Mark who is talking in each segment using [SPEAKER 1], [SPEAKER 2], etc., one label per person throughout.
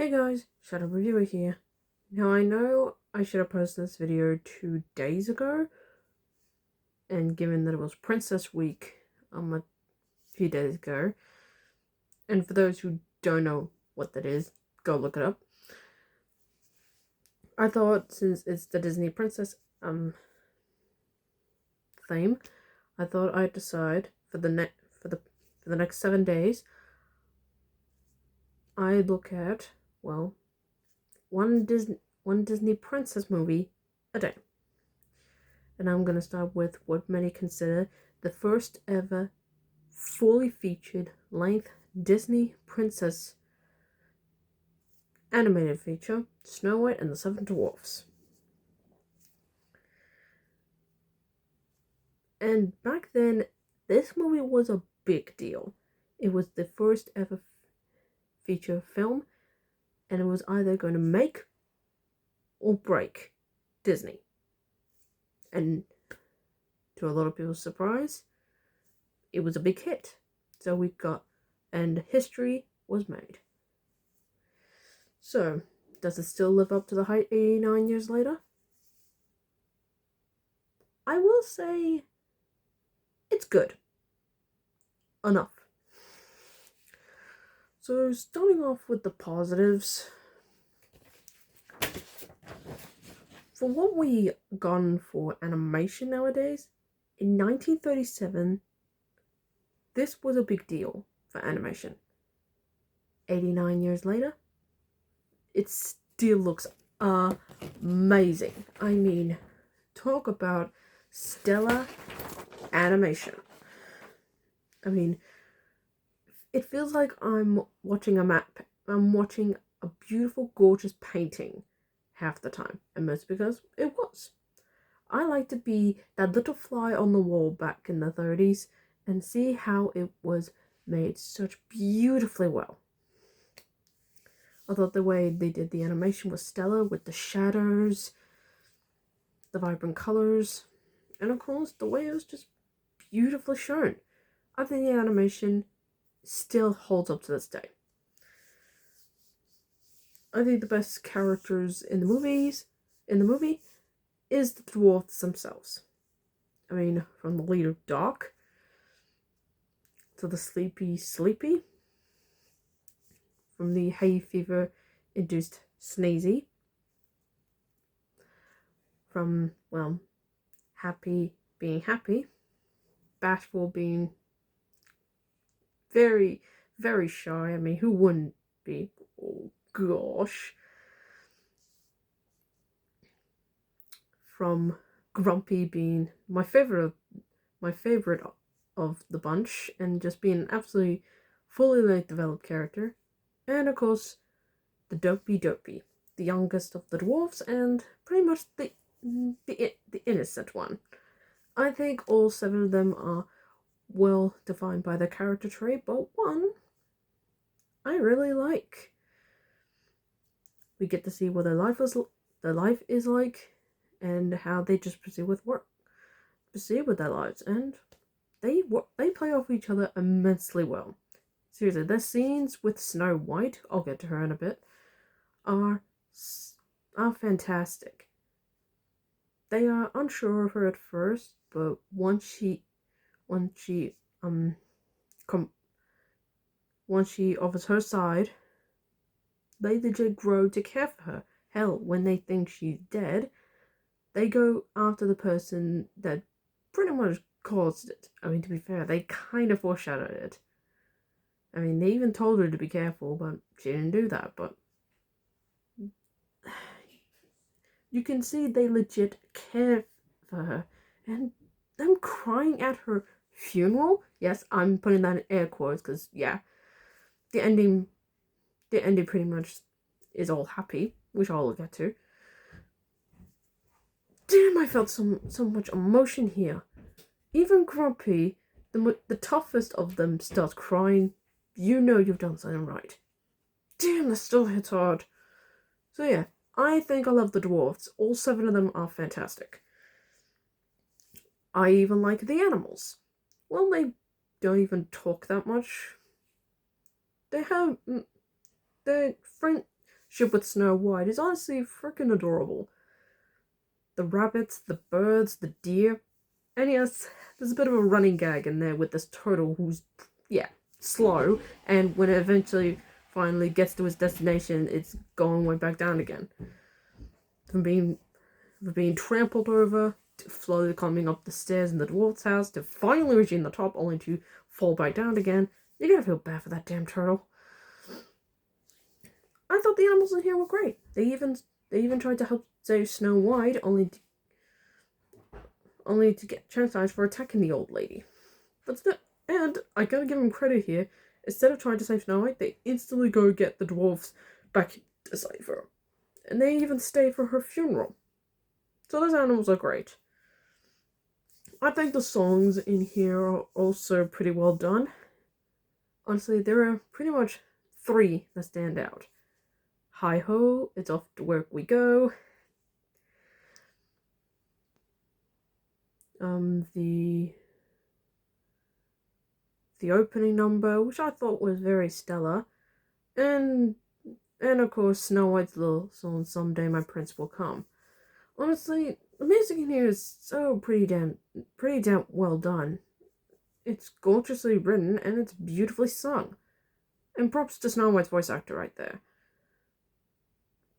[SPEAKER 1] Hey guys, Shadow Reviewer here. Now I know I should have posted this video 2 days ago, and given that it was Princess Week a few days ago, and for those who don't know what that is, go look it up. I thought since it's the Disney Princess theme, I thought I'd decide for the next 7 days I'd look at one Disney princess movie a day. And I'm going to start with what many consider the first ever fully featured length Disney princess animated feature, Snow White and the Seven Dwarfs. And back then, this movie was a big deal. It was the first ever feature film, and it was either going to make or break Disney. And to a lot of people's surprise, it was a big hit. So and history was made. So, does it still live up to the hype 89 years later? I will say it's good. Enough. So, starting off with the positives. For what we gone for animation nowadays, in 1937, this was a big deal for animation. 89 years later, it still looks amazing. I mean, talk about stellar animation. I mean, it feels like I'm watching a map. I'm watching a beautiful, gorgeous painting half the time, and most because it was. I like to be that little fly on the wall back in the 30s and see how it was made such beautifully well. I thought the way they did the animation was stellar, with the shadows, the vibrant colors, and of course the way it was just beautifully shown. I think the animation still holds up to this day. I think the best characters in the movie is the dwarves themselves. I mean, from the leader Doc to the sleepy Sleepy, from the hay fever induced Sneezy, from Happy being happy, Bashful being very, very shy. I mean, who wouldn't be? Oh gosh. From Grumpy being my favorite of the bunch, and just being an absolutely fully developed character. And of course, the Dopey, the youngest of the dwarves, and pretty much the innocent one. I think all 7 of them are well defined by their character trait, but one I really like. We get to see what their life is like, and how they just proceed with their lives, and they play off each other immensely well. Seriously, their scenes with Snow White, I'll get to her in a bit, are fantastic. They are unsure of her at first, but once she offers her side, they legit grow to care for her. Hell, when they think she's dead, they go after the person that pretty much caused it. I mean, to be fair, they kind of foreshadowed it. I mean, they even told her to be careful, but she didn't do that. But you can see they legit care for her. And them crying at her funeral, yes, I'm putting that in air quotes, because yeah, the ending pretty much is all happy, which I'll get to. Damn, I felt so much emotion here. Even Grumpy, the toughest of them, starts crying. You know you've done something right. Damn, that still hits hard. So yeah, I think I love the dwarves. All 7 of them are fantastic. I even like the animals. Well, they don't even talk that much. They have relationship with Snow White is honestly freaking adorable. The rabbits, the birds, the deer, and yes, there's a bit of a running gag in there with this turtle who's, yeah, slow, and when it eventually finally gets to its destination, it's going way back down again. From being trampled over, to slowly climbing up the stairs in the dwarf's house, to finally reaching the top only to fall back down again. You gotta feel bad for that damn turtle. I thought the animals in here were great. They even tried to help save Snow White, only to get chastised for attacking the old lady. And I gotta give them credit here. Instead of trying to save Snow White, they instantly go get the dwarves back to save her. And they even stay for her funeral. So those animals are great. I think the songs in here are also pretty well done. Honestly, there are pretty much 3 that stand out. Hi ho, it's off to work we go. The opening number, which I thought was very stellar, and of course Snow White's little song "Someday My Prince Will Come." Honestly, the music in here is so pretty damn well done. It's gorgeously written and it's beautifully sung. And props to Snow White's voice actor right there.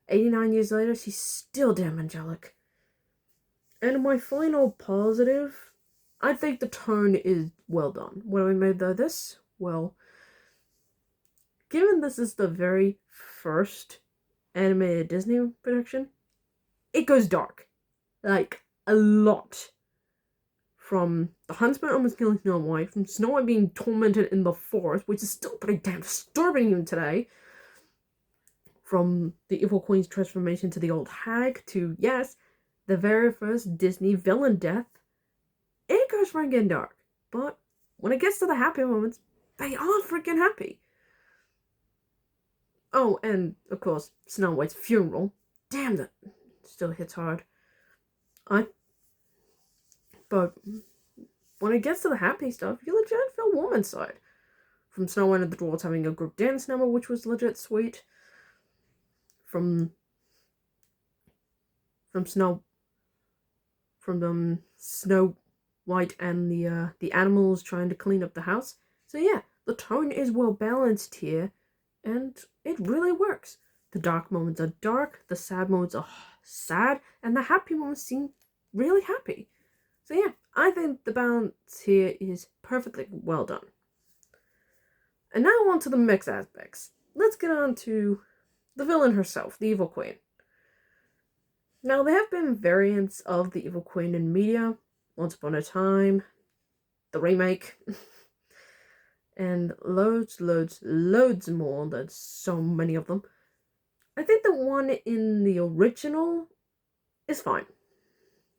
[SPEAKER 1] 89 years later, she's still damn angelic. And my final positive, I think the tone is well done. What have I made of this? Well, given this is the very first animated Disney production, it goes dark. Like, a lot. From the huntsman almost killing Snow White, from Snow White being tormented in the forest, which is still pretty damn disturbing even today, from the evil queen's transformation to the old hag, to, yes, the very first Disney villain death, it goes freaking dark. But when it gets to the happy moments, they are freaking happy. Oh, and of course, Snow White's funeral. Damn, that still hits hard. But when it gets to the happy stuff, you legit feel warm inside. From Snow White and the Dwarves having a group dance number, which was legit sweet. From Snow White and the animals trying to clean up the house. So yeah, the tone is well balanced here, and it really works. The dark moments are dark, the sad moments are sad, and the happy moments seem really happy. So yeah, I think the balance here is perfectly well done. And now on to the mixed aspects. Let's get on to the villain herself, the Evil Queen. Now, there have been variants of the Evil Queen in media. Once Upon a Time, the remake, and loads more. There's so many of them. I think the one in the original is fine.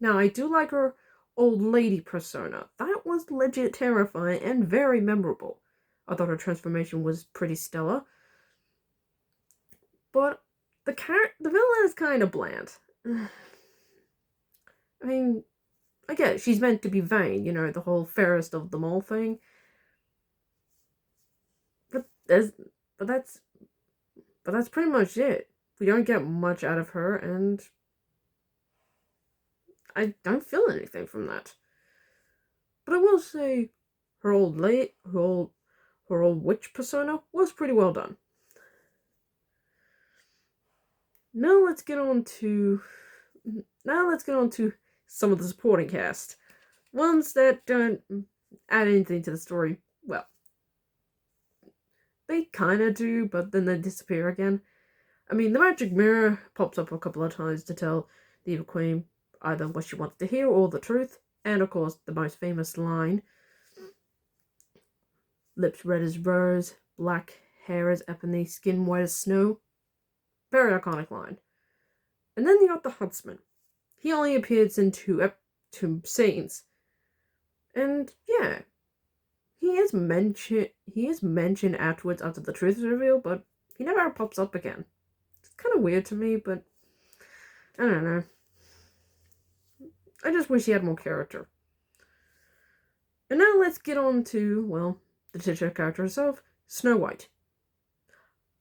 [SPEAKER 1] Now, I do like her old lady persona. That was legit terrifying and very memorable. I thought her transformation was pretty stellar. But the villain is kind of bland. I mean, I get it, she's meant to be vain, the whole fairest of them all thing. But that's pretty much it. We don't get much out of her, and I don't feel anything from that. But I will say, her old witch persona was pretty well done. Now let's get on to some of the supporting cast. Ones that don't add anything to the story. Well, they kinda do, but then they disappear again. I mean, the magic mirror pops up a couple of times to tell the Evil Queen either what she wants to hear or the truth. And of course, the most famous line, lips red as rose, black hair as ebony, skin white as snow. Very iconic line. And then you got the huntsman. He only appears in two scenes. And yeah, he is mentioned afterwards after the truth is revealed, but he never pops up again. It's kind of weird to me, but I don't know. I just wish he had more character. And now let's get on to, well, the titular character herself, Snow White.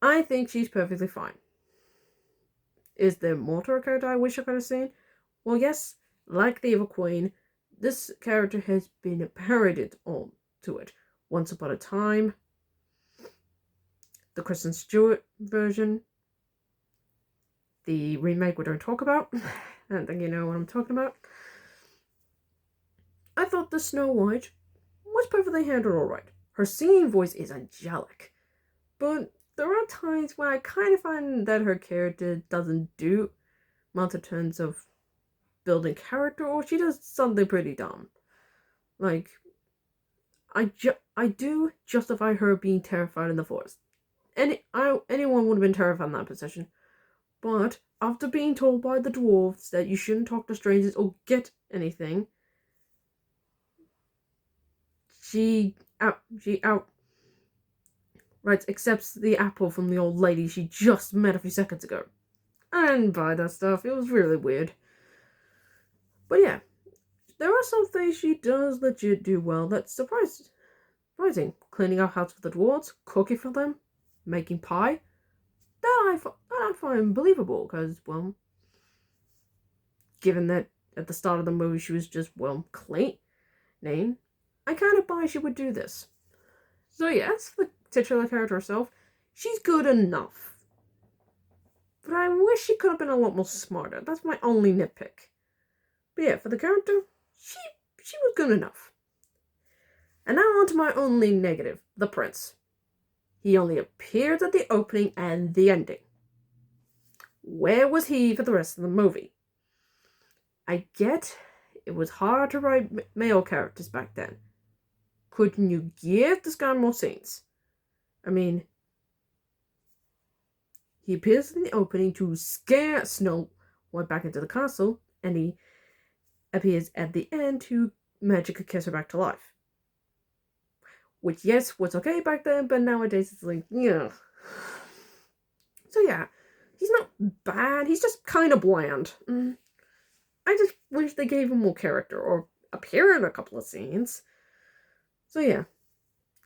[SPEAKER 1] I think she's perfectly fine. Is there more to her character I wish I could have seen? Well, yes, like the Evil Queen, this character has been parodied on to it. Once Upon a Time, the Kristen Stewart version, the remake we don't talk about. I don't think you know what I'm talking about. I thought the Snow White was perfectly handled alright. Her singing voice is angelic, but there are times where I kind of find that her character doesn't do much in terms of building character, or she does something pretty dumb. Like, I do justify her being terrified in the forest. Anyone would have been terrified in that position. But after being told by the dwarves that you shouldn't talk to strangers or get anything, she accepts the apple from the old lady she just met a few seconds ago. I didn't buy that stuff. It was really weird. But yeah, there are some things she does legit do well that's surprising. Cleaning our house for the dwarves, cooking for them, making pie. That I find believable because, well, given that at the start of the movie she was just, well, cleaning, I kind of buy she would do this. So yes, the titular character herself, she's good enough. But I wish she could have been a lot more smarter. That's my only nitpick. But yeah, for the character, she was good enough. And now on to my only negative, the prince. He only appeared at the opening and the ending. Where was he for the rest of the movie? I get it was hard to write male characters back then. Couldn't you give this guy more scenes? I mean, he appears in the opening to scare Snow White back into the castle, and he appears at the end to magically kiss her back to life. Which, yes, was okay back then, but nowadays it's like, yeah. So yeah, he's not bad, he's just kind of bland. I just wish they gave him more character, or appear in a couple of scenes. So yeah,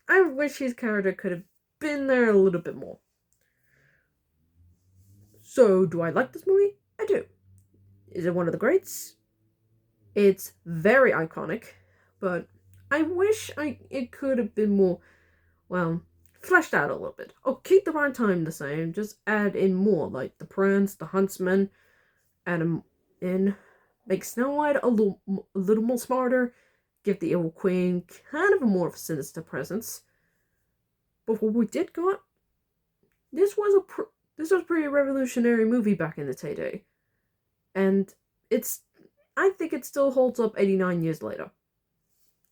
[SPEAKER 1] I wish his character could have been there a little bit more. So, do I like this movie? I do. Is it one of the greats? It's very iconic, but I wish it could have been more, well, fleshed out a little bit. Oh, keep the runtime the same, just add in more, like the prince, the huntsman, add them in, make Snow White a little more smarter, give the Evil Queen kind of a more of a sinister presence. But what we did got, this was a pretty revolutionary movie back in its heyday, and I think it still holds up 89 years later.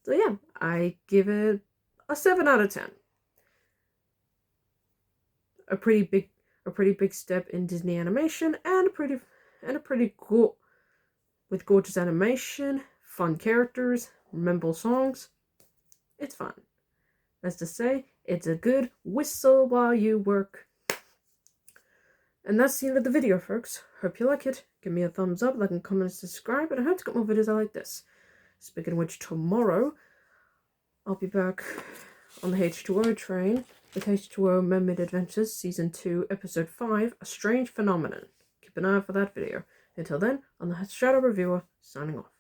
[SPEAKER 1] So yeah, I give it a 7 out of 10. A pretty big step in Disney animation, and a pretty cool, with gorgeous animation, fun characters, memorable songs. It's fun. As to say, it's a good whistle while you work. And that's the end of the video, folks. Hope you like it. Give me a thumbs up, like and comment and subscribe, and I hope to get more videos like this. Speaking of which, tomorrow I'll be back on the H2O train with H2O Mermaid Adventures Season 2, Episode 5, A Strange Phenomenon. Keep an eye out for that video. Until then, I'm the Shadow Reviewer, signing off.